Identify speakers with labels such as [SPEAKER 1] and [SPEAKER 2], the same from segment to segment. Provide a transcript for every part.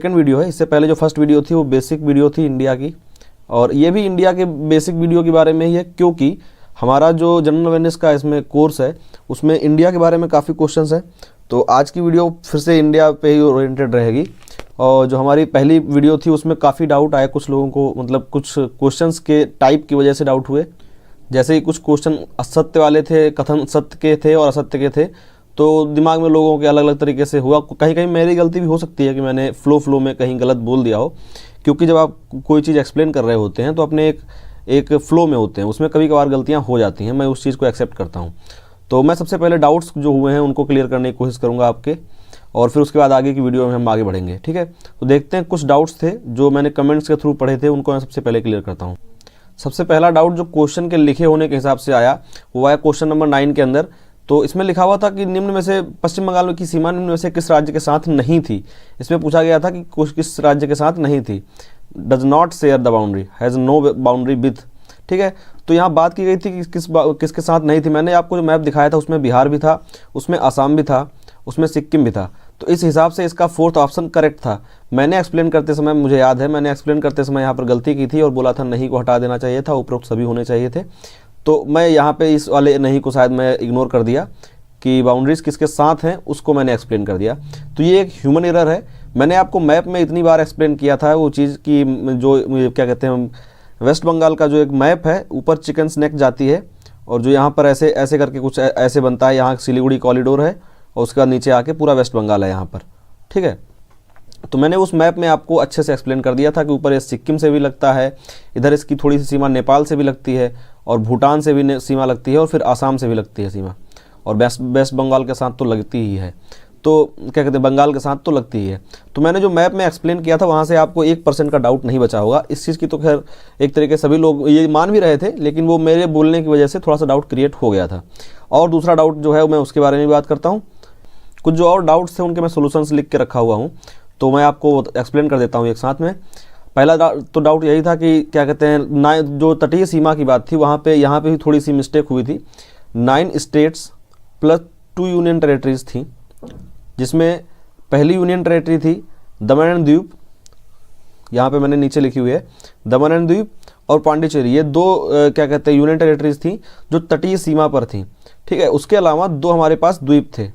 [SPEAKER 1] Second video है। इससे पहले जो फर्स्ट वीडियो थी वो बेसिक वीडियो थी इंडिया की, और ये भी इंडिया के बेसिक वीडियो के बारे में ही है, क्योंकि हमारा जो जनरल अवेयरनेस का इसमें कोर्स है उसमें इंडिया के बारे में काफ़ी क्वेश्चंस हैं। तो आज की वीडियो फिर से इंडिया पे ही ओरिएंटेड रहेगी। और जो हमारी पहली वीडियो थी उसमें काफ़ी डाउट आए कुछ लोगों को, मतलब कुछ क्वेश्चंस के टाइप की वजह से डाउट हुए। जैसे ही कुछ क्वेश्चन असत्य वाले थे, कथन सत्य के थे और असत्य के थे, तो दिमाग में लोगों के अलग अलग तरीके से हुआ। कहीं कहीं मेरी गलती भी हो सकती है कि मैंने फ्लो में कहीं गलत बोल दिया हो, क्योंकि जब आप कोई चीज़ एक्सप्लेन कर रहे होते हैं तो अपने एक फ्लो में होते हैं, उसमें कभी कभार गलतियां हो जाती हैं। मैं उस चीज़ को एक्सेप्ट करता हूं। तो मैं सबसे पहले डाउट्स जो हुए हैं उनको क्लियर करने की कोशिश करूंगा आपके, और फिर उसके बाद आगे की वीडियो में हम आगे बढ़ेंगे। ठीक है, तो देखते हैं। कुछ डाउट्स थे जो मैंने कमेंट्स के थ्रू पढ़े थे, उनको मैं सबसे पहले क्लियर करता हूँ। सबसे पहला डाउट जो क्वेश्चन के लिखे होने के हिसाब से आया वो आया क्वेश्चन नंबर 9 के अंदर। तो इसमें लिखा हुआ था कि निम्न में से पश्चिम बंगाल की सीमा निम्न में से किस राज्य के साथ नहीं थी। इसमें पूछा गया था कि किस राज्य के साथ नहीं थी। Does not share the boundary, has no boundary with. ठीक है, तो यहाँ बात की गई थी कि किसके साथ नहीं थी। मैंने आपको जो मैप दिखाया था उसमें बिहार भी था, उसमें असम भी था, उसमें सिक्किम भी था। तो इस हिसाब से इसका फोर्थ ऑप्शन करेक्ट था। मैंने एक्सप्लेन करते समय, मुझे याद है मैंने एक्सप्लेन करते समय यहाँ पर गलती की थी और बोला था नहीं को हटा देना चाहिए था, उपरोक्त सभी होने चाहिए थे। तो मैं यहाँ पे इस वाले नहीं को शायद मैं इग्नोर कर दिया कि बाउंड्रीज किसके साथ हैं, उसको मैंने एक्सप्लेन कर दिया। तो ये एक ह्यूमन एरर है। मैंने आपको मैप में इतनी बार एक्सप्लेन किया था वो चीज़ की, जो क्या कहते हैं, वेस्ट बंगाल का जो एक मैप है, ऊपर चिकन स्नैक जाती है और जो यहाँ पर ऐसे ऐसे करके कुछ ऐसे बनता है, यहाँ सिलीगुड़ी कॉरिडोर है और उसके बाद नीचे आके पूरा वेस्ट बंगाल है यहाँ पर। ठीक है, तो मैंने उस मैप में आपको अच्छे से एक्सप्लेन कर दिया था कि ऊपर ये सिक्किम से भी लगता है, इधर इसकी थोड़ी सी सीमा नेपाल से भी लगती है और भूटान से भी सीमा लगती है और फिर आसाम से भी लगती है सीमा, और वेस्ट बंगाल के साथ तो लगती ही है। तो क्या कहते हैं, बंगाल के साथ तो लगती ही है। तो मैंने जो मैप में एक्सप्लेन किया था वहाँ से आपको 1% का डाउट नहीं बचा होगा। इस चीज़ की तो खैर एक तरीके सभी लोग ये मान भी रहे थे, लेकिन वो मेरे बोलने की वजह से थोड़ा सा डाउट क्रिएट हो गया था। और दूसरा डाउट जो है मैं उसके बारे में बात करता हूँ। कुछ जो और डाउट्स थे उनके मैं सोल्यूशंस लिख के रखा हुआ हूँ, तो मैं आपको एक्सप्लेन कर देता हूँ एक साथ में। पहला तो डाउट यही था कि क्या कहते हैं, जो तटीय सीमा की बात थी वहाँ पे यहाँ पे भी थोड़ी सी मिस्टेक हुई थी। 9 स्टेट्स प्लस 2 यूनियन टेरेटरीज थी, जिसमें पहली यूनियन टेरेटरी थी दमन एंड द्वीप, यहाँ पे मैंने नीचे लिखी हुई है दमन एंड द्वीप, और पांडिचेरी। ये दो क्या कहते हैं यूनियन टेरेटरीज थी जो तटीय सीमा पर थी। ठीक है, उसके अलावा 2 हमारे पास द्वीप थे।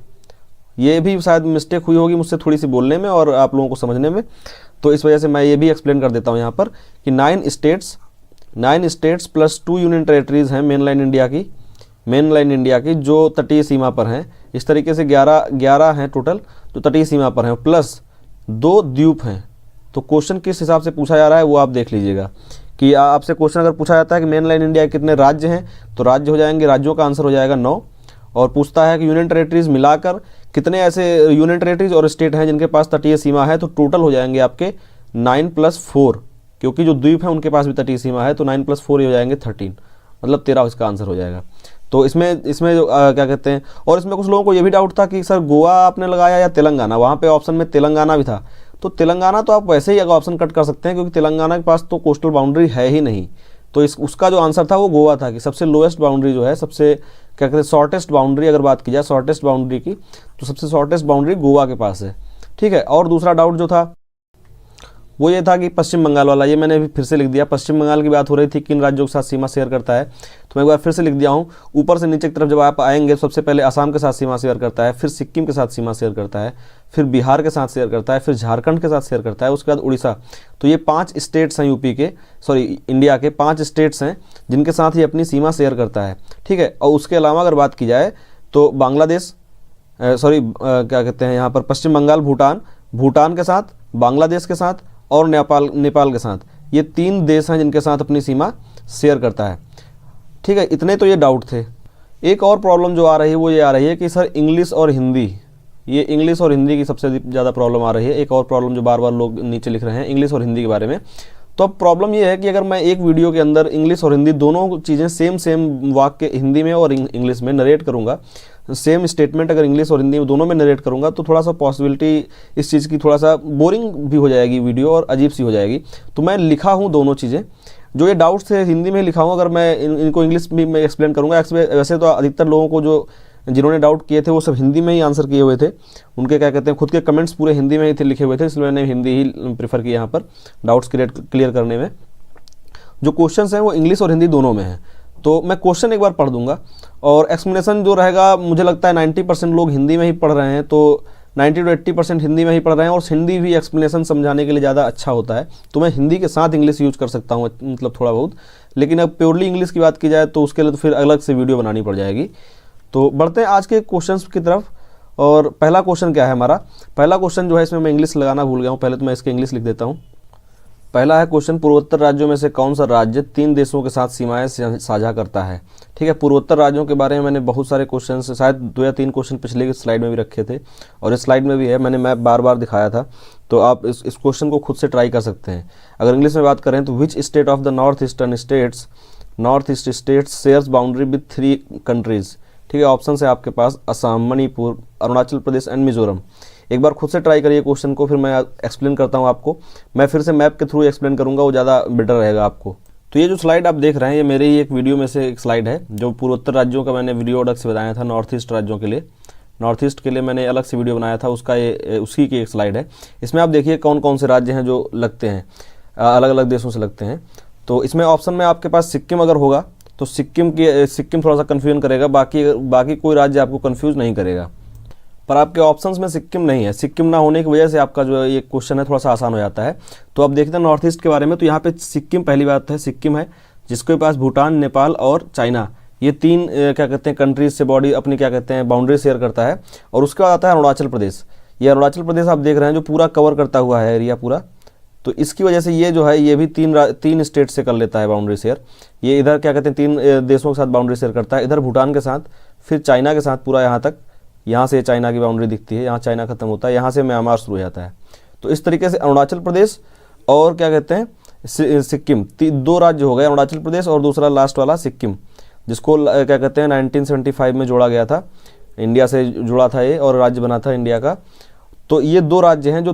[SPEAKER 1] ये भी शायद मिस्टेक हुई होगी मुझसे थोड़ी सी बोलने में और आप लोगों को समझने में, तो इस वजह से मैं ये भी एक्सप्लेन कर देता हूँ यहाँ पर कि 9 स्टेट्स प्लस 2 यूनियन टेरेटरीज हैं मेन लाइन इंडिया की जो तटीय सीमा पर हैं। इस तरीके से 11 हैं टोटल जो तटीय सीमा पर हैं, प्लस 2 द्वीप हैं। तो क्वेश्चन किस हिसाब से पूछा जा रहा है वो आप देख लीजिएगा कि आपसे क्वेश्चन अगर पूछा जाता है कि मेन लाइन इंडिया के कितने राज्य हैं, तो राज्य हो जाएंगे, राज्यों का आंसर हो जाएगा 9। और पूछता है कि यूनियन टेरेटरीज मिलाकर कितने ऐसे यूनियन टेरेटरीज और स्टेट हैं जिनके पास तटीय सीमा है, तो टोटल हो जाएंगे आपके 9 + 4, क्योंकि जो द्वीप है उनके पास भी तटीय सीमा है, तो 9 + 4 हो जाएंगे 13, मतलब 13 इसका आंसर हो जाएगा। तो इसमें जो क्या कहते हैं, और इसमें कुछ लोगों को ये भी डाउट था कि सर गोवा आपने लगाया या तेलंगाना, वहाँ पे ऑप्शन में तेलंगाना भी था। तो तेलंगाना तो आप वैसे ही अगर ऑप्शन कट कर सकते हैं, क्योंकि तेलंगाना के पास तो कोस्टल बाउंड्री है ही नहीं। तो उसका जो आंसर था वो गोवा था कि सबसे लोएस्ट बाउंड्री जो है, सबसे क्या कहते हैं शॉर्टेस्ट बाउंड्री, अगर बात की जाए शॉर्टेस्ट बाउंड्री की, तो सबसे शॉर्टेस्ट बाउंड्री गोवा के पास है। ठीक है, और दूसरा डाउट जो था वो ये था कि पश्चिम बंगाल वाला, ये मैंने भी फिर से लिख दिया। पश्चिम बंगाल की बात हो रही थी किन राज्यों के साथ सीमा शेयर करता है, तो मैं एक बार फिर से लिख दिया हूँ। ऊपर से नीचे की तरफ जब आप आएंगे, सबसे पहले असम के साथ सीमा शेयर करता है, फिर सिक्किम के साथ सीमा शेयर करता है, फिर बिहार के साथ शेयर करता है, फिर झारखंड के साथ शेयर करता है, उसके बाद उड़ीसा। तो ये 5 स्टेट्स हैं इंडिया के 5 स्टेट्स हैं जिनके साथ ये अपनी सीमा शेयर करता है। ठीक है, और उसके अलावा अगर बात की जाए तो बांग्लादेश, क्या कहते हैं यहाँ पर पश्चिम बंगाल, भूटान के साथ, बांग्लादेश के साथ और नेपाल के साथ, ये 3 देश हैं जिनके साथ अपनी सीमा शेयर करता है। ठीक है, इतने तो ये डाउट थे। एक और प्रॉब्लम जो आ रही है वो ये आ रही है कि सर इंग्लिश और हिंदी की सबसे ज़्यादा प्रॉब्लम आ रही है। एक और प्रॉब्लम जो बार बार लोग नीचे लिख रहे हैं इंग्लिश और हिंदी के बारे में। तो अब प्रॉब्लम ये है कि अगर मैं एक वीडियो के अंदर इंग्लिश और हिंदी दोनों चीज़ें सेम वाक्य हिंदी में और इंग्लिश में नरेट करूँगा, सेम स्टेटमेंट अगर इंग्लिश और हिंदी में दोनों में नरेट करूँगा, तो थोड़ा सा पॉसिबिलिटी इस चीज़ की थोड़ा सा बोरिंग भी हो जाएगी वीडियो और अजीब सी हो जाएगी। तो मैं लिखा हूँ दोनों चीज़ें, जो ये डाउट्स थे हिंदी में लिखा हूँ, अगर मैं इनको इंग्लिश में एक्सप्लेन करूँगा। वैसे तो अधिकतर लोगों को जो जिन्होंने डाउट किए थे वो सब हिंदी में ही आंसर किए हुए थे, उनके क्या कहते हैं खुद के कमेंट्स पूरे हिंदी में ही थे, लिखे हुए थे, इसलिए मैंने हिंदी ही प्रीफर किया यहाँ पर डाउट्स क्लियर करने में। जो क्वेश्चंस हैं वो इंग्लिश और हिंदी दोनों में हैं, तो मैं क्वेश्चन एक बार पढ़ दूंगा और एक्सप्लेनेशन जो रहेगा, मुझे लगता है 90% लोग हिंदी में ही पढ़ रहे हैं, तो 90 to 80% हिंदी में ही पढ़ रहे हैं, और हिंदी भी एक्सप्लेनेशन समझाने के लिए ज़्यादा अच्छा होता है, तो मैं हिंदी के साथ इंग्लिश यूज़ कर सकता हूँ मतलब थोड़ा बहुत। लेकिन अब प्योरली इंग्लिश की बात की जाए तो उसके लिए तो फिर अलग से वीडियो बनानी पड़ जाएगी। तो बढ़ते हैं आज के क्वेश्चंस की तरफ। और पहला क्वेश्चन क्या है हमारा, पहला क्वेश्चन जो है इसमें मैं इंग्लिश लगाना भूल गया हूँ, पहले तो मैं इसके इंग्लिश लिख देता हूँ। पहला है क्वेश्चन, पूर्वोत्तर राज्यों में से कौन सा राज्य 3 देशों के साथ सीमाएं साझा करता है। ठीक है, पूर्वोत्तर राज्यों के बारे में मैंने बहुत सारे क्वेश्चन, शायद 2 या 3 क्वेश्चन पिछले स्लाइड में भी रखे थे, और इस स्लाइड में भी है, मैंने मैप बार बार दिखाया था, तो आप इस क्वेश्चन को खुद से ट्राई कर सकते हैं। अगर इंग्लिश में बात करें तो which state of the north east states shares boundary with 3 countries. ठीक है, ऑप्शन है आपके पास असम, मणिपुर, अरुणाचल प्रदेश एंड मिजोरम। एक बार खुद से ट्राई करिए क्वेश्चन को, फिर मैं एक्सप्लेन करता हूँ आपको। मैं फिर से मैप के थ्रू एक्सप्लेन करूँगा, वो ज़्यादा बेटर रहेगा आपको। तो ये जो स्लाइड आप देख रहे हैं, ये मेरे ही एक वीडियो में से एक स्लाइड है, जो पूर्वोत्तर राज्यों का मैंने वीडियो अलग से बनाया था। नॉर्थ ईस्ट राज्यों के लिए, नॉर्थ ईस्ट के लिए मैंने अलग से वीडियो बनाया था, उसका ये उसी की एक स्लाइड है। इसमें आप देखिए कौन कौन से राज्य हैं जो लगते हैं, अलग अलग देशों से लगते हैं। तो इसमें ऑप्शन में आपके पास सिक्किम अगर होगा तो सिक्किम थोड़ा सा कन्फ्यूजन करेगा, बाकी कोई राज्य आपको कन्फ्यूज नहीं करेगा, पर आपके ऑप्शंस में सिक्किम नहीं है। सिक्किम ना होने की वजह से आपका जो ये क्वेश्चन है थोड़ा सा आसान हो जाता है। तो अब देखते हैं नॉर्थ ईस्ट के बारे में, तो यहाँ पे सिक्किम पहली बात है, सिक्किम है जिसके पास भूटान, नेपाल और चाइना, ये 3 क्या कहते हैं कंट्रीज से बॉडी अपनी क्या कहते हैं बाउंड्री शेयर करता है। और उसके बाद आता है अरुणाचल प्रदेश। ये अरुणाचल प्रदेश आप देख रहे हैं जो पूरा कवर करता हुआ है एरिया पूरा, तो इसकी वजह से ये जो है ये भी 3 स्टेट से कर लेता है बाउंड्री शेयर। ये इधर क्या कहते हैं 3 देशों के साथ बाउंड्री शेयर करता है, इधर भूटान के साथ, फिर चाइना के साथ पूरा यहाँ तक, यहाँ से चाइना की बाउंड्री दिखती है, यहाँ चाइना खत्म होता है, यहाँ से म्यांमार शुरू हो जाता है। तो इस तरीके से अरुणाचल प्रदेश और क्या कहते हैं सिक्किम, 2 राज्य हो गए, अरुणाचल प्रदेश और दूसरा लास्ट वाला सिक्किम, जिसको क्या कहते हैं 1975 में जोड़ा गया था, इंडिया से जुड़ा था ये और राज्य बना था इंडिया का। तो ये 2 राज्य हैं जो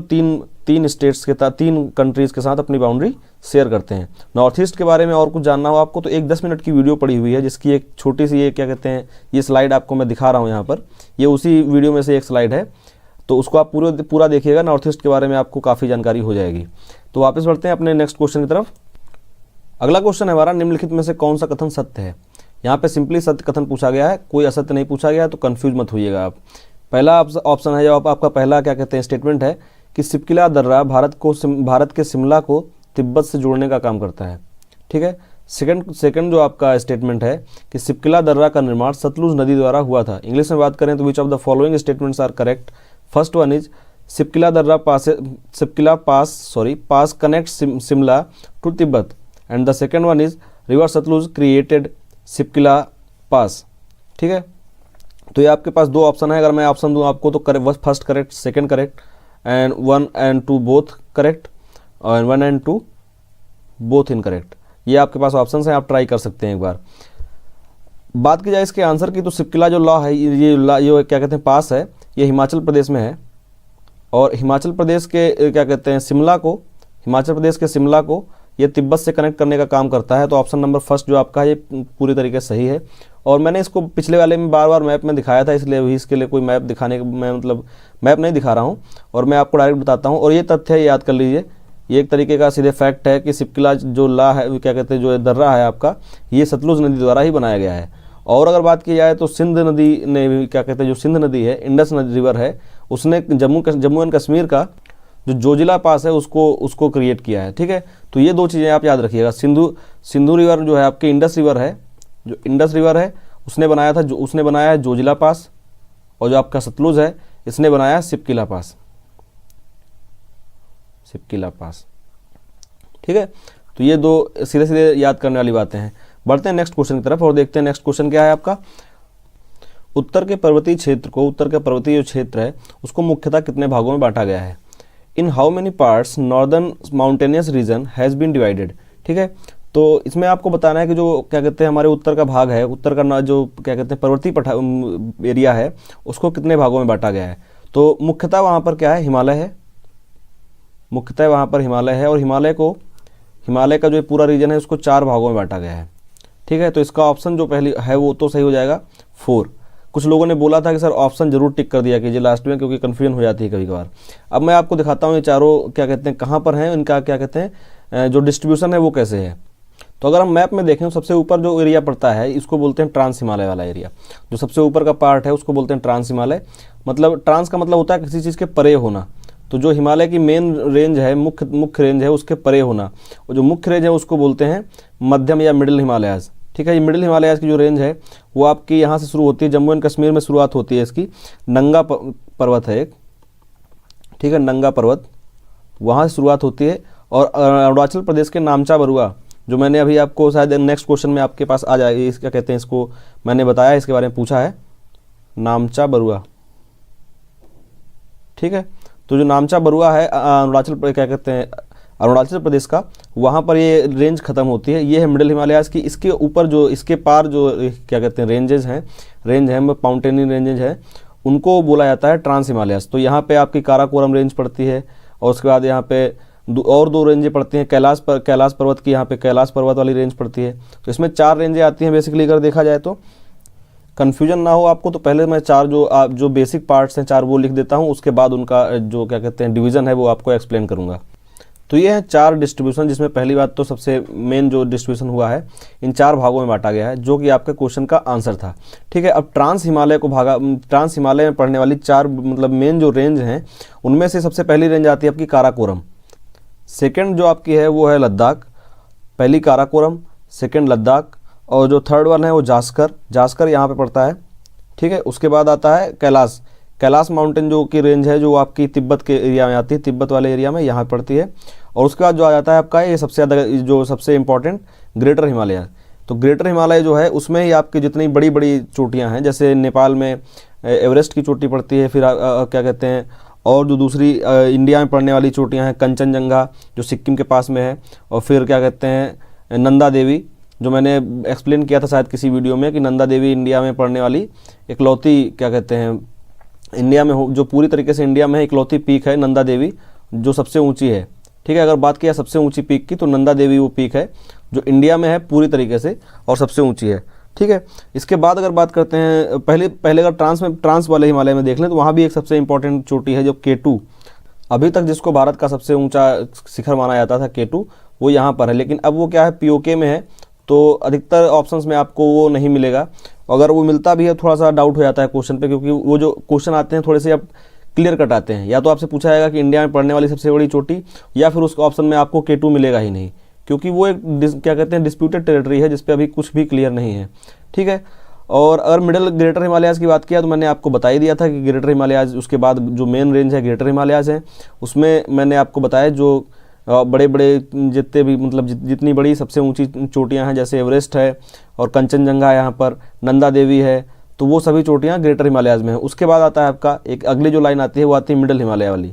[SPEAKER 1] 3 स्टेट्स के साथ, 3 कंट्रीज़ के साथ अपनी बाउंड्री शेयर करते हैं। नॉर्थ ईस्ट के बारे में और कुछ जानना हो आपको तो एक 10 मिनट की वीडियो पड़ी हुई है, जिसकी एक छोटी सी ये क्या कहते हैं ये स्लाइड आपको मैं दिखा रहा हूँ यहाँ पर, ये उसी वीडियो में से एक स्लाइड है, तो उसको आप पूरा देखिएगा, नॉर्थ ईस्ट के बारे में आपको काफ़ी जानकारी हो जाएगी। तो वापस बढ़ते हैं अपने नेक्स्ट क्वेश्चन की तरफ। अगला क्वेश्चन है हमारा, निम्नलिखित में से कौन सा कथन सत्य है। यहाँ पे सिंपली सत्य कथन पूछा गया है, कोई असत्य नहीं पूछा गया है, तो कन्फ्यूज मत होइएगा आप। पहला ऑप्शन है, जब आपका पहला क्या कहते हैं स्टेटमेंट है कि सिपकिला दर्रा भारत के शिमला को तिब्बत से जोड़ने का काम करता है। ठीक है, सेकंड जो आपका स्टेटमेंट है कि सिपकिला दर्रा का निर्माण सतलुज नदी द्वारा हुआ था। इंग्लिश में बात करें तो which of the following statements are correct. First one is Shipki La pass connect Shimla to Tibet, and the second one is river Sutlej created Shipki La pass. ठीक है, तो ये आपके पास 2 ऑप्शन है, अगर मैं ऑप्शन दूं आपको तो first correct, second correct, and 1 and 2 both correct, और 1 and 2 बोथ इनकरेक्ट। ये आपके पास ऑप्शंस हैं, आप ट्राई कर सकते हैं एक बार। बात की जाए इसके आंसर की तो सिपकिला जो लॉ है, ये क्या कहते हैं पास है, ये हिमाचल प्रदेश में है, और हिमाचल प्रदेश के क्या कहते हैं हिमाचल प्रदेश के शिमला को ये तिब्बत से कनेक्ट करने का काम करता है। तो ऑप्शन नंबर फर्स्ट जो आपका है ये पूरी तरीके से सही है। और मैंने इसको पिछले वाले में बार मैप में दिखाया था, इसलिए भी इसके लिए कोई मैप दिखाने का मैं मतलब मैप नहीं दिखा रहा हूँ, और मैं आपको डायरेक्ट बताता हूँ। और ये तथ्य है, याद कर लीजिए, ये एक तरीके का सीधे फैक्ट है कि सिपकिला जो ला है क्या कहते हैं जो दर्रा है आपका, ये सतलुज नदी द्वारा ही बनाया गया है। और अगर बात की जाए तो सिंध नदी ने भी क्या कहते हैं जो सिंध नदी है, इंडस रिवर है, उसने जम्मू एंड कश्मीर का जो जोजिला पास है उसको क्रिएट किया है। ठीक है, तो ये 2 चीज़ें आप याद रखिएगा। सिंधु रिवर जो है आपके इंडस रिवर है उसने बनाया है जोजिला पास, और जो आपका सतलुज है इसने बनाया है सिपकिला पास। ठीक है, तो ये 2 सीधे याद करने वाली बातें हैं। बढ़ते हैं नेक्स्ट क्वेश्चन की तरफ और देखते हैं नेक्स्ट क्वेश्चन क्या है आपका। उत्तर के पर्वतीय जो क्षेत्र है उसको मुख्यतः कितने भागों में बांटा गया है। In how many parts northern mountainous region has been divided. ठीक है, तो इसमें आपको बताना है कि जो क्या कहते हैं हमारे उत्तर का भाग है, उत्तर का जो क्या कहते हैं पर्वतीय एरिया है, उसको कितने भागों में बांटा गया है। तो मुख्यतः वहाँ पर क्या है, हिमालय है, मुख्यतः वहाँ पर हिमालय है, और हिमालय का जो पूरा रीजन है उसको 4 भागों में बांटा गया है। ठीक है, तो इसका ऑप्शन जो पहली है वो तो सही हो जाएगा 4। कुछ लोगों ने बोला था कि सर ऑप्शन जरूर टिक कर दिया कीजिए लास्ट में, क्योंकि कन्फ्यूजन हो जाती है कभी कभार। अब मैं आपको दिखाता हूँ ये चारों क्या कहते हैं, कहाँ पर हैं, इनका क्या कहते हैं जो डिस्ट्रीब्यूशन है वो कैसे है। तो अगर हम मैप में देखें तो सबसे ऊपर जो एरिया पड़ता है इसको बोलते हैं ट्रांस हिमालय वाला एरिया। जो सबसे ऊपर का पार्ट है उसको बोलते हैं ट्रांस हिमालय। मतलब ट्रांस का मतलब होता है किसी चीज़ के परे होना। तो जो हिमालय की मेन रेंज है, मुख्य रेंज है, उसके परे होना, और जो मुख्य रेंज है उसको बोलते हैं मध्यम या मिडिल हिमालयाज। ठीक है, ये मिडिल हिमालयाज की जो रेंज है वो आपकी यहाँ से शुरू होती है, जम्मू एंड कश्मीर में शुरुआत होती है इसकी। नंगा पर्वत है एक, ठीक है, नंगा पर्वत वहाँ से शुरुआत होती है। और अरुणाचल प्रदेश के नामचा बरुआ, जो मैंने अभी आपको शायद नेक्स्ट क्वेश्चन में आपके पास आ जाएगी, इसका कहते हैं, इसको मैंने बताया, इसके बारे में पूछा है, नामचा बरुआ। ठीक है, तो जो नामचा बरुआ है क्या कहते हैं अरुणाचल प्रदेश का, वहाँ पर ये रेंज ख़त्म होती है। ये है मिडिल हिमालयाज की। इसके ऊपर जो इसके पार जो क्या कहते हैं रेंज है माउंटेनी रेंजेज है, उनको बोला जाता है ट्रांस हिमालयाज। तो यहाँ पे आपकी काराकोरम रेंज पड़ती है, और उसके बाद यहाँ पे और दो रेंजें पड़ती हैं। कैलाश पर्वत की यहाँ पे कैलाश पर्वत वाली रेंज पड़ती है। तो इसमें 4 रेंजें आती हैं बेसिकली। अगर देखा जाए तो कन्फ्यूजन ना हो आपको, तो पहले मैं 4 जो बेसिक पार्ट्स हैं 4 वो लिख देता हूँ, उसके बाद उनका जो क्या कहते हैं डिवीज़न है वो आपको एक्सप्लेन करूँगा। तो ये है 4 डिस्ट्रीब्यूशन, जिसमें पहली बात तो सबसे मेन जो डिस्ट्रीब्यूशन हुआ है इन 4 भागों में बांटा गया है, जो कि आपके क्वेश्चन का आंसर था। ठीक है, अब ट्रांस हिमालय में पड़ने वाली 4 मतलब मेन जो रेंज हैं, उनमें से सबसे पहली रेंज आती है आपकी काराकोरम। सेकंड जो आपकी है वो है लद्दाख। पहली काराकोरम, सेकंड लद्दाख, और जो थर्ड वन है वो जास्कर यहाँ पे पड़ता है। ठीक है, उसके बाद आता है कैलाश माउंटेन जो की रेंज है, जो आपकी तिब्बत के एरिया में आती है, तिब्बत वाले एरिया में यहाँ पड़ती है। और उसके बाद जो आ जाता है आपका ये सबसे ज़्यादा जो सबसे इंपॉर्टेंट ग्रेटर हिमालय। तो ग्रेटर हिमालय जो है उसमें ही आपकी जितनी बड़ी बड़ी चोटियाँ हैं, जैसे नेपाल में एवरेस्ट की चोटी पड़ती है, फिर क्या कहते हैं, और जो दूसरी इंडिया में पड़ने वाली चोटियाँ हैं, कंचनजंगा जो सिक्किम के पास में है, और फिर क्या कहते हैं नंदा देवी, जो मैंने एक्सप्लेन किया था शायद किसी वीडियो में कि नंदा देवी इंडिया में पड़ने वाली इकलौती क्या कहते हैं इंडिया में जो पूरी तरीके से इंडिया में इकलौती पीक है नंदा देवी, जो सबसे ऊंची है। ठीक है, अगर बात किया सबसे ऊंची पीक की, तो नंदा देवी वो पीक है जो इंडिया में है पूरी तरीके से और सबसे ऊंची है। ठीक है, इसके बाद अगर बात करते हैं पहले अगर ट्रांस वाले हिमालय में देख लें, तो वहाँ भी एक सबसे इंपॉर्टेंट चोटी है जो K2, अभी तक जिसको भारत का सबसे ऊंचा शिखर माना जाता था K2, वो यहाँ पर है। लेकिन अब वो क्या है, POK में है, तो अधिकतर ऑप्शंस में आपको वो नहीं मिलेगा। अगर वो मिलता भी है थोड़ा सा डाउट हो जाता है क्वेश्चन पे, क्योंकि वो जो क्वेश्चन आते हैं थोड़े से अब क्लियर कट आते हैं। या तो आपसे पूछा जाएगा कि इंडिया में पड़ने वाली सबसे बड़ी चोटी, या फिर उस ऑप्शन में आपको K2 मिलेगा ही नहीं, क्योंकि वो एक क्या कहते हैं डिस्प्यूटेड टेरिटरी है, जिस पे अभी कुछ भी क्लियर नहीं है। ठीक है, और अगर ग्रेटर हिमालयाज की बात किया तो मैंने आपको बता ही दिया था कि ग्रेटर हिमालयाज, उसके बाद जो मेन रेंज है ग्रेटर हिमालयाज है, उसमें मैंने आपको बताया जो बड़े बड़े जितने भी मतलब जितनी बड़ी सबसे ऊंची चोटियां हैं, जैसे एवरेस्ट है और कंचनजंगा है, यहाँ पर नंदा देवी है, तो वो सभी चोटियां ग्रेटर हिमालयाज में है। उसके बाद आता है आपका एक अगली जो लाइन आती है वो आती है मिडिल हिमालय वाली।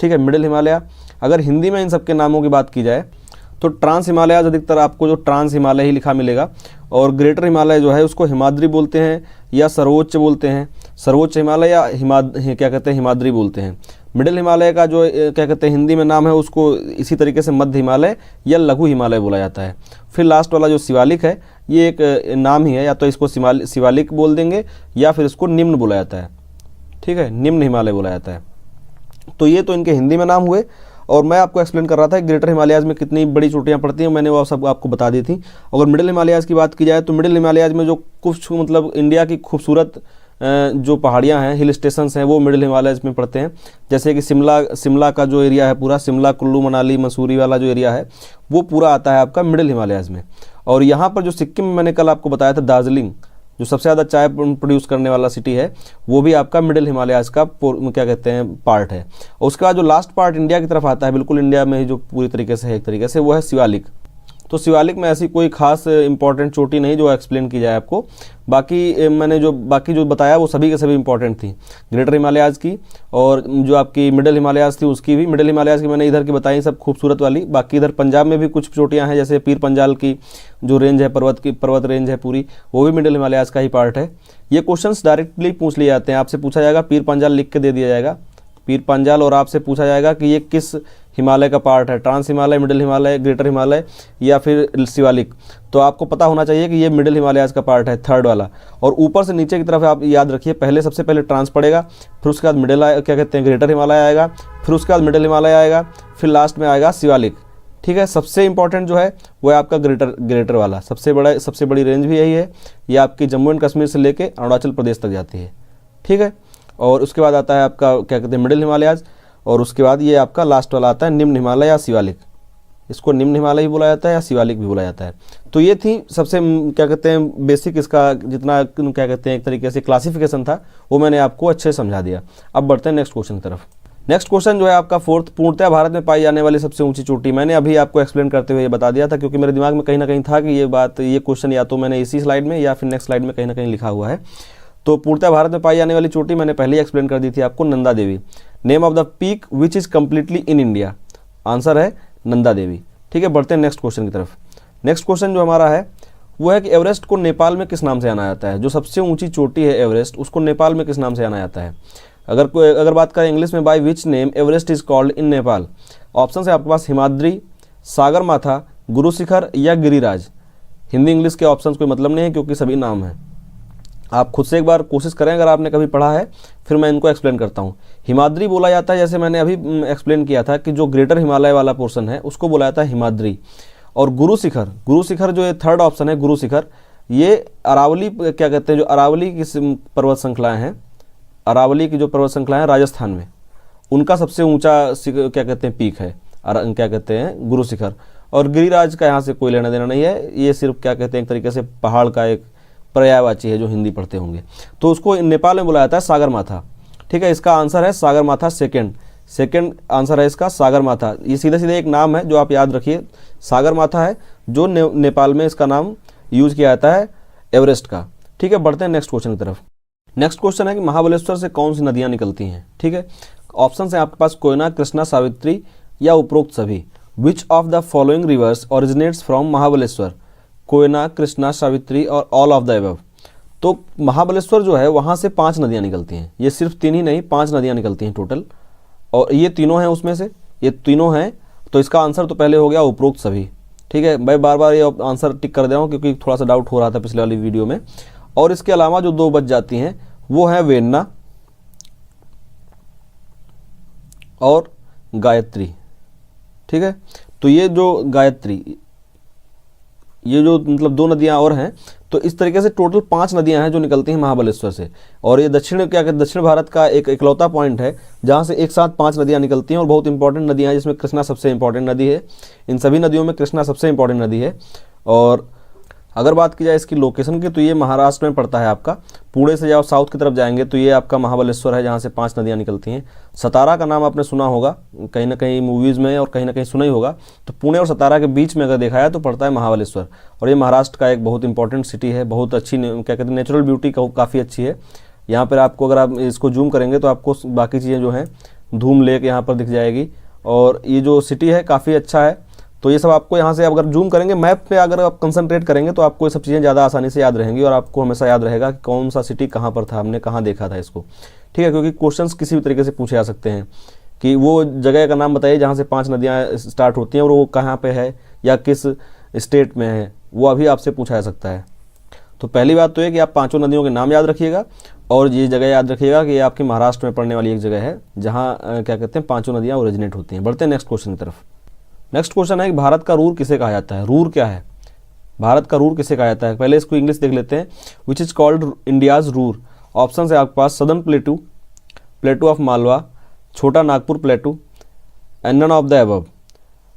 [SPEAKER 1] ठीक है, मिडिल हिमालय, अगर हिंदी में इन सबके नामों की बात की जाए तो ट्रांस हिमालयाज अधिकतर आपको जो ट्रांस हिमालय ही लिखा मिलेगा, और ग्रेटर हिमालय जो है उसको हिमाद्री बोलते हैं या सर्वोच्च बोलते हैं, सर्वोच्च हिमालय या क्या कहते हैं हिमाद्री बोलते हैं। मिडिल हिमालय का जो क्या कहते हैं हिंदी में नाम है उसको इसी तरीके से मध्य हिमालय या लघु हिमालय बोला जाता है। फिर लास्ट वाला जो शिवालिक है, ये एक नाम ही है, या तो इसको शिवालिक बोल देंगे या फिर इसको निम्न बोला जाता है। ठीक है, निम्न हिमालय बोला जाता है। तो ये तो इनके हिंदी में नाम हुए, और मैं आपको एक्सप्लेन कर रहा था कि ग्रेटर हिमालयाज में कितनी बड़ी चोटियाँ पड़ती हैं, मैंने वो सब आपको बता दी थी। अगर मिडिल हिमालयाज की बात की जाए तो मिडिल हिमालयाज में जो कुछ मतलब इंडिया की खूबसूरत जो पहाड़ियाँ हैं, हिल स्टेशंस हैं, वो मिडिल हिमालयाज में पड़ते हैं। जैसे कि शिमला का जो एरिया है पूरा, शिमला कुल्लू मनाली मसूरी वाला जो एरिया है, वो पूरा आता है आपका मिडिल हिमालयाज में। और यहाँ पर जो सिक्किम में मैंने कल आपको बताया था दार्जिलिंग, जो सबसे ज़्यादा चाय प्रोड्यूस करने वाला सिटी है, वो भी आपका मिडिल हिमालयाज का क्या कहते हैं पार्ट है। और उसके बाद जो लास्ट पार्ट इंडिया की तरफ आता है, बिल्कुल इंडिया में ही जो पूरी तरीके से है एक तरीके से, वो है शिवालिक। तो शिवालिक में ऐसी कोई खास इंपॉर्टेंट चोटी नहीं जो एक्सप्लेन की जाए आपको। बाकी मैंने जो बताया वो सभी के सभी इंपॉर्टेंट थी, ग्रेटर हिमालयाज की, और जो आपकी मिडिल हिमालयाज थी उसकी भी। मिडिल हिमालयाज की मैंने इधर की बताई सब खूबसूरत वाली। बाकी इधर पंजाब में भी कुछ चोटियाँ हैं, जैसे पीर पंजाल की जो रेंज है, पर्वत रेंज है पूरी, वो भी मिडिल हिमालयाज का ही पार्ट है। ये क्वेश्चंस डायरेक्टली पूछ लिए जाते हैं, आपसे पूछा जाएगा, पीर पंजाल लिख के दे दिया जाएगा पीर पंजाल, और आपसे पूछा जाएगा कि ये किस हिमालय का पार्ट है, trans Himalaya, middle Himalaya, greater Himalaya या फिर शिवालिक। तो आपको पता होना चाहिए कि ये मिडिल हिमालयाज का पार्ट है, थर्ड वाला। और ऊपर से नीचे की तरफ आप याद रखिए, पहले सबसे पहले ट्रांस पड़ेगा, फिर उसके बाद मिडिल क्या कहते हैं ग्रेटर हिमालय आएगा, फिर उसके बाद मिडिल हिमालय आएगा, फिर लास्ट में आएगा शिवालिक। ठीक है, सबसे इंपॉर्टेंट जो है वो है आपका ग्रेटर वाला, सबसे बड़ी रेंज भी यही है। ये आपकी जम्मू एंड कश्मीर से लेके अरुणाचल प्रदेश तक जाती है। ठीक है, और उसके बाद आता है आपका क्या कहते हैं मिडिल हिमालयाज, और उसके बाद ये आपका लास्ट वाला आता है निम्न हिमालय या शिवालिक। इसको निम्न हिमालय भी बोला जाता है या शिवालिक भी बोला जाता है। तो ये थी सबसे क्या कहते हैं बेसिक, इसका जितना क्या कहते हैं एक तरीके से क्लासिफिकेशन था वो मैंने आपको अच्छे से समझा दिया। अब बढ़ते हैं नेक्स्ट क्वेश्चन की तरफ। नेक्स्ट क्वेश्चन जो है आपका फोर्थ, पूर्णतः भारत में पाई जाने वाली सबसे ऊंची चोटी। मैंने अभी आपको एक्सप्लेन करते हुए ये बता दिया था, क्योंकि मेरे दिमाग में कहीं ना कहीं था कि ये क्वेश्चन या तो मैंने इसी स्लाइड में या फिर नेक्स्ट स्लाइड में कहीं ना कहीं लिखा हुआ है। तो पूर्णतः भारत में पाई जाने वाली चोटी मैंने पहले ही एक्सप्लेन कर दी थी आपको, Nanda Devi. Name of the peak which is completely in India, answer है नंदा देवी। ठीक है, बढ़ते हैं नेक्स्ट क्वेश्चन की तरफ। नेक्स्ट क्वेश्चन जो हमारा है वो है कि एवरेस्ट को नेपाल में किस नाम से जाना जाता है। जो सबसे ऊंची चोटी है एवरेस्ट, उसको नेपाल में किस नाम से जाना जाता है। अगर बात करें इंग्लिश में, by which name Everest is called in Nepal. Option है आपके पास हिमाद्री, सागरमाथा, गुरु शिखर या गिरिराज। हिंदी इंग्लिश के ऑप्शंस कोई मतलब नहीं है, क्योंकि सभी नाम हैं। आप खुद से एक बार कोशिश करें, अगर आपने कभी पढ़ा है, फिर मैं इनको एक्सप्लेन करता हूँ। हिमाद्री बोला जाता है, जैसे मैंने अभी एक्सप्लेन किया था कि जो ग्रेटर हिमालय वाला पोर्शन है उसको बोला जाता है हिमाद्री। और गुरु शिखर जो ये थर्ड ऑप्शन है, गुरु शिखर, ये अरावली क्या कहते हैं, जो अरावली की पर्वत श्रृंखलाएँ हैं, अरावली की जो पर्वत श्रृंखला है राजस्थान में, उनका सबसे ऊंचा क्या कहते हैं पीक है, क्या कहते हैं गुरु शिखर। और गिरिराज का यहाँ से कोई लेना देना नहीं है, ये सिर्फ क्या कहते हैं एक तरीके से पहाड़ का एक पर्यायवाची है जो हिंदी पढ़ते होंगे। तो उसको नेपाल में बोला जाता है सागरमाथा। ठीक है, इसका आंसर है सागरमाथा, सेकेंड आंसर है इसका सागरमाथा। ये सीधे सीधे एक नाम है जो आप याद रखिए, सागरमाथा है जो नेपाल में इसका नाम यूज किया जाता है एवरेस्ट का। ठीक है, बढ़ते हैं नेक्स्ट क्वेश्चन की तरफ। नेक्स्ट क्वेश्चन है कि महाबलेश्वर से कौन सी नदियां निकलती हैं। ठीक है, ऑप्शन है आपके पास कोयना, कृष्णा, सावित्री या उपरोक्त सभी। विच of the following rivers originates from Mahabaleshwar. Koyna, Krishna, Savitri और ऑल ऑफ द अबव। तो महाबलेश्वर जो है वहाँ से 5 नदियाँ निकलती हैं। ये सिर्फ 3 ही नहीं, 5 नदियाँ निकलती हैं टोटल, और ये तीनों हैं उसमें से, ये तीनों हैं। तो इसका आंसर तो पहले हो गया उपरोक्त सभी। ठीक है, मैं बार बार ये आंसर टिक कर दे रहा हूँ क्योंकि थोड़ा सा डाउट हो रहा था पिछले वाली वीडियो में। और इसके अलावा जो 2 बच जाती हैं वो है वेन्ना और गायत्री। ठीक है, तो ये जो गायत्री, ये जो मतलब 2 नदियां और हैं, तो इस तरीके से टोटल 5 नदियां हैं जो निकलती हैं महाबलेश्वर से। और ये दक्षिण भारत का एक इकलौता पॉइंट है जहां से एक साथ 5 नदियां निकलती हैं, और बहुत इंपॉर्टेंट नदियां हैं, जिसमें कृष्णा सबसे इंपॉर्टेंट नदी है। इन सभी नदियों में कृष्णा सबसे इंपॉर्टेंट नदी है। और अगर बात की जाए इसकी लोकेशन की, तो ये महाराष्ट्र में पड़ता है आपका। पुणे से जाओ साउथ की तरफ जाएंगे तो ये आपका महाबलेश्वर है जहाँ से 5 नदियाँ निकलती हैं। सतारा का नाम आपने सुना होगा कहीं ना कहीं मूवीज़ में, और कहीं ना कहीं सुना ही होगा। तो पुणे और सतारा के बीच में अगर देखा जाए तो पड़ता है महाबलेश्वर, और ये महाराष्ट्र का एक बहुत इंपॉर्टेंट सिटी है। बहुत अच्छी क्या कहते हैं नेचुरल ब्यूटी काफ़ी अच्छी है यहाँ पर। आपको अगर आप इसको जूम करेंगे तो आपको बाकी चीज़ें जो हैं, धूम लेक यहाँ पर दिख जाएगी, और ये जो सिटी है काफ़ी अच्छा है। तो ये सब आपको यहाँ से अगर जूम करेंगे, मैप पे अगर आप कंसंट्रेट करेंगे तो आपको ये सब चीज़ें ज़्यादा आसानी से याद रहेंगी, और आपको हमेशा याद रहेगा कि कौन सा सिटी कहाँ पर था, हमने कहाँ देखा था इसको। ठीक है, क्योंकि क्वेश्चंस किसी भी तरीके से पूछे जा सकते हैं कि वो जगह का नाम बताइए जहाँ से 5 नदियाँ स्टार्ट होती हैं और वो कहाँ पर है या किस स्टेट में है, वो अभी आपसे पूछा जा सकता है। तो पहली बात तो ये कि आप 5 नदियों के नाम याद रखिएगा, और ये जगह याद रखिएगा कि ये आपके महाराष्ट्र में पड़ने वाली एक जगह है जहाँ क्या कहते हैं 5 नदियाँ ओरिजिनेट होती हैं। बढ़ते हैं नेक्स्ट क्वेश्चन की तरफ। नेक्स्ट क्वेश्चन है कि भारत का रूर किसे कहा जाता है। रूर क्या है, भारत का रूर किसे कहा जाता है। पहले इसको इंग्लिश देख लेते हैं। Which is called India's Ruhr. Option है आपके पास southern plateau, plateau of Malwa, Chota Nagpur plateau, and none of the above.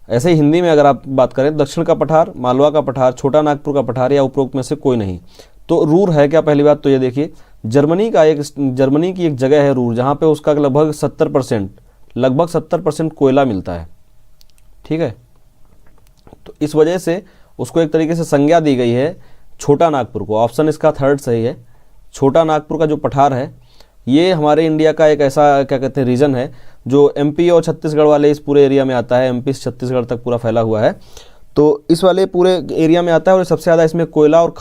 [SPEAKER 1] ऐसे ही हिंदी में अगर आप बात करें, दक्षिण का पठार, मालवा का पठार, छोटा नागपुर का पठार, या उपरोक्त में से कोई नहीं। तो रूर है क्या, पहली बात तो ये देखिए, जर्मनी की एक जगह है रूर, जहाँ पे उसका लगभग 70% कोयला मिलता है। ठीक है, तो इस वजह से उसको एक तरीके से संज्ञा दी गई है छोटा नागपुर को। ऑप्शन इसका थर्ड सही है। छोटा नागपुर का जो पठार है, ये हमारे इंडिया का एक ऐसा क्या कहते हैं रीजन है जो एमपी और छत्तीसगढ़ वाले इस पूरे एरिया में आता है। एमपी से छत्तीसगढ़ तक पूरा फैला हुआ है, तो इस वाले पूरे एरिया में आता है। और सबसे ज़्यादा इसमें कोयला और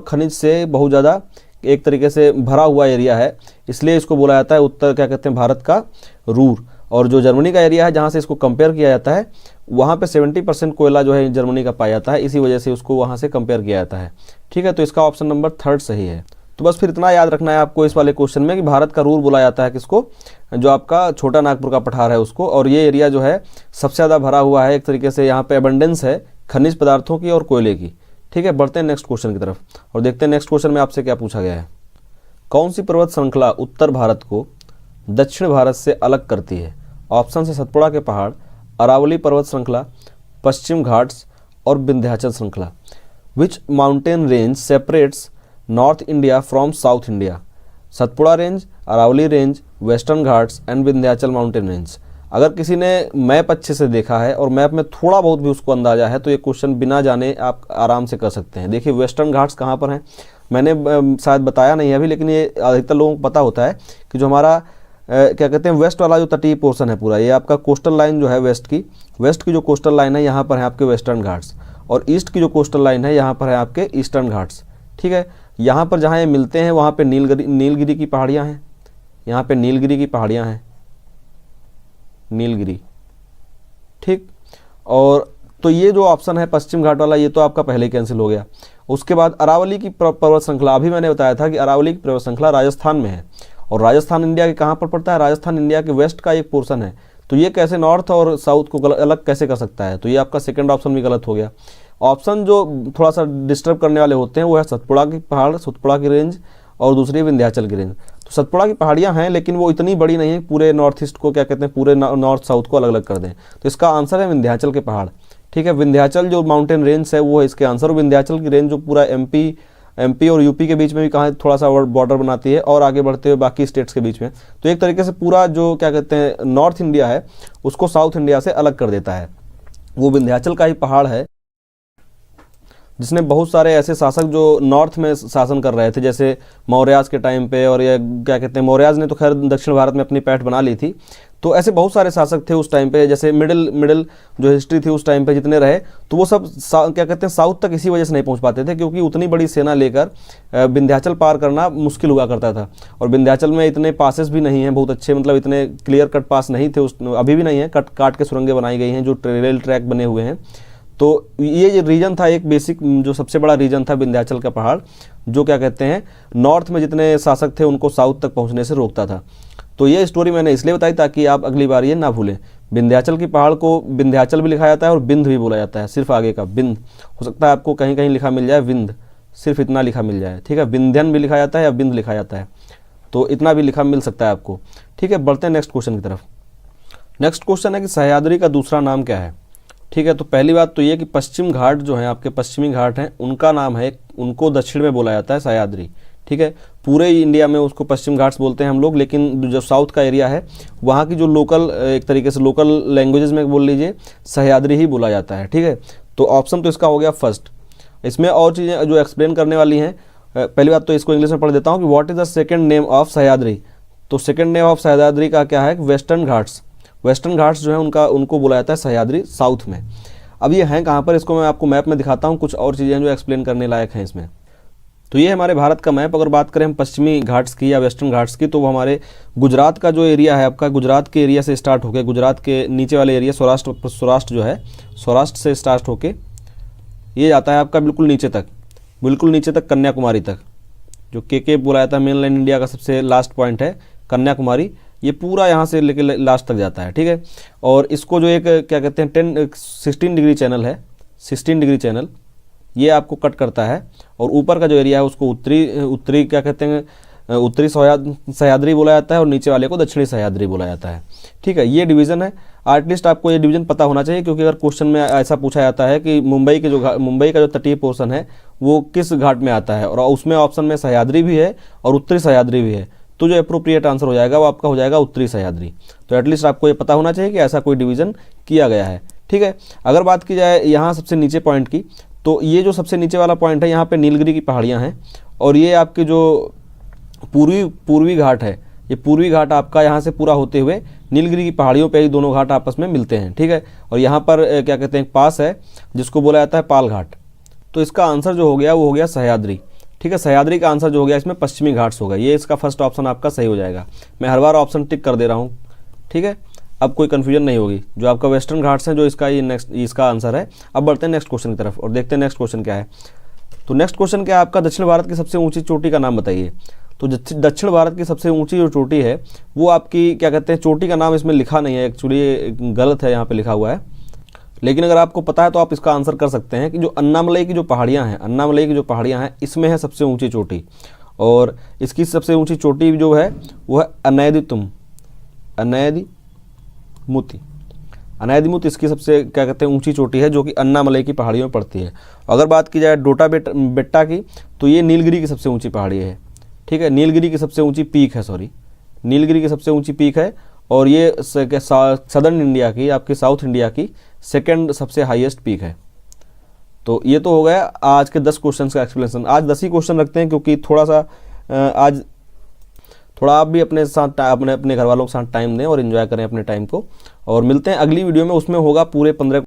[SPEAKER 1] खनिज से बहुत ज़्यादा एक तरीके से भरा हुआ एरिया है, इसलिए इसको बोला जाता है उत्तर क्या कहते हैं भारत का रूर। और जो जर्मनी का एरिया है जहाँ से इसको कंपेयर किया जाता है वहाँ पे 70% कोयला जो है जर्मनी का पाया जाता है, इसी वजह से उसको वहाँ से कंपेयर किया जाता है। ठीक है, तो इसका ऑप्शन नंबर 3 सही है। तो बस फिर इतना याद रखना है आपको इस वाले क्वेश्चन में कि भारत का रूर बोला जाता है किसको, जो आपका छोटा नागपुर का पठार है उसको, और ये एरिया जो है सबसे ज़्यादा भरा हुआ है, एक तरीके से यहाँ पे अबंडेंस है खनिज पदार्थों की और कोयले की। ठीक है, बढ़ते हैं नेक्स्ट क्वेश्चन की तरफ और देखते हैं नेक्स्ट क्वेश्चन में आपसे क्या पूछा गया है। कौन सी पर्वत श्रृंखला उत्तर भारत को दक्षिण भारत से अलग करती है? ऑप्शन है सतपुड़ा के पहाड़, अरावली पर्वत श्रृंखला, पश्चिम घाट्स और विंध्याचल श्रृंखला। Which mountain range separates north India from south India? Satpura range, Aravalli range, western Ghats and Vindhyachal mountain range. अगर किसी ने मैप अच्छे से देखा है और मैप में थोड़ा बहुत भी उसको अंदाजा है तो ये क्वेश्चन बिना जाने आप आराम से कर सकते हैं। देखिए वेस्टर्न घाट्स कहाँ पर हैं, मैंने शायद बताया नहीं अभी, लेकिन ये अधिकतर लोगों को पता होता है कि जो हमारा क्या कहते हैं वेस्ट वाला जो तटीय पोर्शन है पूरा, ये आपका कोस्टल लाइन जो है वेस्ट की जो कोस्टल लाइन है यहाँ पर है आपके वेस्टर्न घाट्स, और ईस्ट की जो कोस्टल लाइन है यहाँ पर है आपके ईस्टर्न घाट्स। ठीक है, यहाँ पर जहाँ ये मिलते हैं वहाँ पे नीलगिरी की पहाड़ियाँ हैं, यहाँ पे नीलगिरी की पहाड़ियाँ हैं, नीलगिरी। ठीक, और तो ये जो ऑप्शन है पश्चिम घाट वाला ये तो आपका पहले कैंसिल हो गया। उसके बाद अरावली की पर्वत श्रृंखला, अभी मैंने बताया था कि अरावली की पर्वत श्रृंखला राजस्थान में है, और राजस्थान इंडिया के कहाँ पर पड़ता है? राजस्थान इंडिया के वेस्ट का एक पोर्शन है, तो ये कैसे नॉर्थ और साउथ को अलग कैसे कर सकता है? तो ये आपका सेकंड ऑप्शन भी गलत हो गया। ऑप्शन जो थोड़ा सा डिस्टर्ब करने वाले होते हैं वो है सतपुड़ा की पहाड़, सतपुड़ा की रेंज और दूसरी विंध्याचल की रेंज। तो सतपुड़ा की पहाड़ियाँ हैं लेकिन वो इतनी बड़ी नहीं है पूरे नॉर्थ ईस्ट को क्या कहते हैं पूरे नॉर्थ साउथ को अलग अलग कर दें, तो इसका आंसर है विंध्याचल के पहाड़। ठीक है, विंध्याचल जो माउंटेन रेंज है वो है इसके आंसर। विंध्याचल की रेंज जो पूरा एमपी और यूपी के बीच में भी कहाँ थोड़ा सा बॉर्डर बनाती है और आगे बढ़ते हुए बाकी स्टेट्स के बीच में, तो एक तरीके से पूरा जो क्या कहते हैं नॉर्थ इंडिया है उसको साउथ इंडिया से अलग कर देता है। वो विंध्याचल का ही पहाड़ है जिसने बहुत सारे ऐसे शासक जो नॉर्थ में शासन कर रहे थे, जैसे मौर्याज के टाइम पे, और ये क्या कहते हैं मौर्याज ने तो खैर दक्षिण भारत में अपनी पैठ बना ली थी, तो ऐसे बहुत सारे शासक थे उस टाइम पे, जैसे मिडिल जो हिस्ट्री थी उस टाइम पे जितने रहे, तो वो सब क्या कहते हैं साउथ तक इसी वजह से नहीं पहुंच पाते थे क्योंकि उतनी बड़ी सेना लेकर विंध्याचल पार करना मुश्किल हुआ करता था। और विंध्याचल में इतने पासेस भी नहीं हैं बहुत अच्छे, मतलब इतने क्लियर कट पास नहीं थे अभी भी नहीं है, काट के सुरंगें बनाई गई हैं जो रेल ट्रैक बने हुए हैं। तो ये रीजन था एक बेसिक जो सबसे बड़ा रीजन था विंध्याचल का पहाड़, जो क्या कहते हैं नॉर्थ में जितने शासक थे उनको साउथ तक पहुंचने से रोकता था। तो ये स्टोरी मैंने इसलिए बताई ताकि आप अगली बार ये ना भूलें। विंध्याचल की पहाड़ को विंध्याचल भी लिखा जाता है और बिंद भी बोला जाता है, सिर्फ आगे का बिंद। हो सकता है आपको कहीं कहीं लिखा मिल जाए विंध, सिर्फ इतना लिखा मिल जाए। ठीक है, विंध्यन भी लिखा जाता है या बिंद लिखा जाता है, तो इतना भी लिखा मिल सकता है आपको। ठीक है, बढ़ते हैं नेक्स्ट क्वेश्चन की तरफ। नेक्स्ट क्वेश्चन है कि सह्याद्री का दूसरा नाम क्या है? ठीक है, तो पहली बात तो ये कि पश्चिम घाट जो है आपके पश्चिमी घाट हैं उनका नाम है, उनको दक्षिण में बोला जाता है सह्याद्री। ठीक है, पूरे इंडिया में उसको पश्चिम घाट्स बोलते हैं हम लोग, लेकिन जो साउथ का एरिया है वहाँ की जो लोकल एक तरीके से लोकल लैंग्वेजेस में बोल लीजिए सह्याद्री ही बोला जाता है। ठीक है, तो ऑप्शन तो इसका हो गया फर्स्ट। इसमें और चीज़ें जो एक्सप्लेन करने वाली हैं, पहली बात तो इसको इंग्लिश में पढ़ देता हूँ कि what is the second name of Sahyadri. तो सेकंड नेम ऑफ सह्याद्री का क्या है? वेस्टर्न घाट्स। वेस्टर्न घाट्स जो है उनको बोला जाता है सह्याद्री साउथ में। अब ये हैं कहाँ पर, इसको मैं आपको मैप में दिखाता हूँ, कुछ और चीज़ें जो एक्सप्लेन करने लायक हैं इसमें। तो ये हमारे भारत का मैप। अगर बात करें हम पश्चिमी घाट्स की या वेस्टर्न घाट्स की, तो वो हमारे गुजरात का जो एरिया है आपका, गुजरात के एरिया से स्टार्ट होकर गुजरात के नीचे वाले एरिया सौराष्ट्र जो है, सौराष्ट्र से स्टार्ट होके ये जाता है आपका बिल्कुल नीचे तक कन्याकुमारी तक, जो के बोला जाता है मेन लाइन इंडिया का सबसे लास्ट पॉइंट है कन्याकुमारी। ये पूरा यहाँ से लेके लास्ट तक जाता है। ठीक है, और इसको जो एक क्या कहते हैं 16 डिग्री चैनल है, 16 डिग्री चैनल ये आपको कट करता है, और ऊपर का जो एरिया है उसको उत्तरी क्या कहते हैं उत्तरी सह्याद्री बोला जाता है और नीचे वाले को दक्षिणी सह्याद्री बोला जाता है। ठीक है, ये डिवीज़न है। एटलीस्ट आपको ये डिवीज़न पता होना चाहिए, क्योंकि अगर क्वेश्चन में ऐसा पूछा जाता है कि मुंबई का जो तटीय पोर्शन है वो किस घाट में आता है, और उसमें ऑप्शन में सह्याद्री भी है और उत्तरी सह्याद्री भी है, तो जो अप्रोप्रिएट आंसर हो जाएगा वो आपका हो जाएगा उत्तरी सह्याद्री। तो एटलीस्ट आपको ये पता होना चाहिए कि ऐसा कोई डिवीज़न किया गया है। ठीक है, अगर बात की जाए यहाँ सबसे नीचे पॉइंट की, तो ये जो सबसे नीचे वाला पॉइंट है यहाँ पे नीलगिरी की पहाड़ियाँ हैं, और ये आपके जो पूर्वी घाट है, ये पूर्वी घाट आपका यहाँ से पूरा होते हुए नीलगिरी की पहाड़ियों पे ही दोनों घाट आपस में मिलते हैं। ठीक है, और यहाँ पर क्या कहते हैं पास है जिसको बोला जाता है पाल घाट। तो इसका आंसर जो हो गया वो हो गया सह्याद्री। ठीक है, सह्याद्री का आंसर जो हो गया इसमें पश्चिमी घाट्स होगा, ये इसका फर्स्ट ऑप्शन आपका सही हो जाएगा। मैं हर बार ऑप्शन टिक कर दे रहा हूँ। ठीक है, अब कोई कन्फ्यूजन नहीं होगी। जो आपका वेस्टर्न घाट्स है जो इसका आंसर है। अब बढ़ते हैं नेक्स्ट क्वेश्चन की तरफ और देखते हैं नेक्स्ट क्वेश्चन क्या है। तो नेक्स्ट क्वेश्चन क्या है आपका, दक्षिण भारत की सबसे ऊंची चोटी का नाम बताइए। तो दक्षिण भारत की सबसे ऊंची जो चोटी है वो आपकी क्या कहते हैं, चोटी का नाम इसमें लिखा नहीं है, एक्चुअली गलत है, यहाँ पे लिखा हुआ है। लेकिन अगर आपको पता है तो आप इसका आंसर कर सकते हैं कि जो अन्नामलई की जो पहाड़ियाँ हैं, अन्नामलई की जो पहाड़ियाँ हैं इसमें है सबसे ऊंची चोटी। और इसकी सबसे ऊंची चोटी जो है वो है अनैदिमुति इसकी सबसे क्या कहते हैं ऊंची चोटी है, जो कि अन्नामलई की पहाड़ियों में पड़ती है। अगर बात की जाए डोटा बेट्टा की, तो ये नीलगिरी की सबसे ऊंची पहाड़ी है। ठीक है, नीलगिरी की सबसे ऊंची पीक है, नीलगिरी की सबसे ऊंची पीक है। और ये सदर्न इंडिया की, आपकी साउथ इंडिया की सेकंड सबसे हाईएस्ट पीक है। तो ये तो हो गया आज के 10 क्वेश्चन का एक्सप्लेनेशन। आज 10 ही क्वेश्चन रखते हैं, क्योंकि थोड़ा सा आज थोड़ा आप भी अपने साथ अपने घर वालों के साथ टाइम दें और एंजॉय करें अपने टाइम को। और मिलते हैं अगली वीडियो में, उसमें होगा पूरे 15